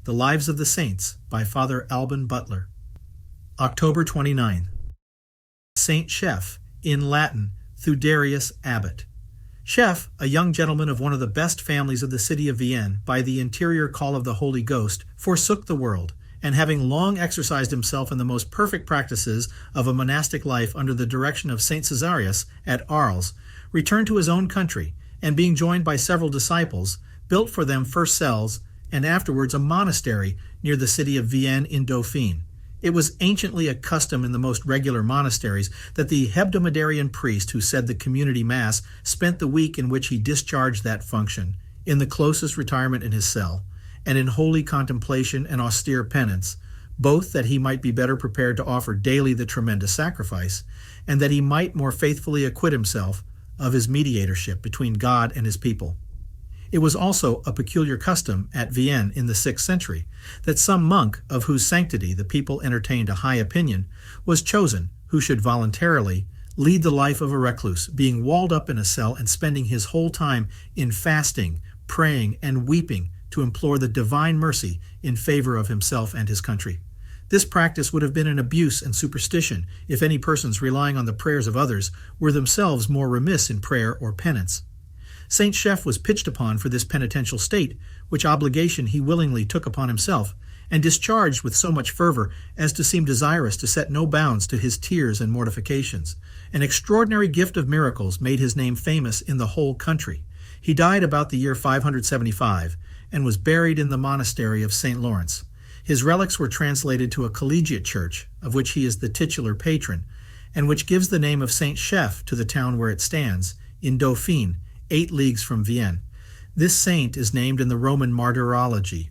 The Lives of the Saints by Father Alban Butler. October 29th. Saint Chef, in Latin, Theuderius Abbot. Chef, a young gentleman of one of the best families of the city of Vienne, by the interior call of the Holy Ghost, forsook the world, and having long exercised himself in the most perfect practices of a monastic life under the direction of Saint Caesarius at Arles, returned to his own country, and being joined by several disciples, built for them first cells, and afterwards a monastery near the city of Vienne in Dauphiné. It was anciently a custom in the most regular monasteries that the Hebdomadarian priest who said the community mass spent the week in which he discharged that function in the closest retirement in his cell, and in holy contemplation and austere penance, both that he might be better prepared to offer daily the tremendous sacrifice, and that he might more faithfully acquit himself of his mediatorship between God and his people. It was also a peculiar custom at Vienne in the 6th century that some monk of whose sanctity the people entertained a high opinion was chosen who should voluntarily lead the life of a recluse, being walled up in a cell and spending his whole time in fasting, praying, and weeping to implore the divine mercy in favor of himself and his country. This practice would have been an abuse and superstition if any persons relying on the prayers of others were themselves more remiss in prayer or penance. Saint Chef was pitched upon for this penitential state, which obligation he willingly took upon himself, and discharged with so much fervor as to seem desirous to set no bounds to his tears and mortifications. An extraordinary gift of miracles made his name famous in the whole country. He died about the year 575, and was buried in the Monastery of St. Lawrence. His relics were translated to a collegiate church, of which he is the titular patron, and which gives the name of Saint Chef to the town where it stands, in Dauphiné, 8 leagues from Vienne. This saint is named in the Roman Martyrology,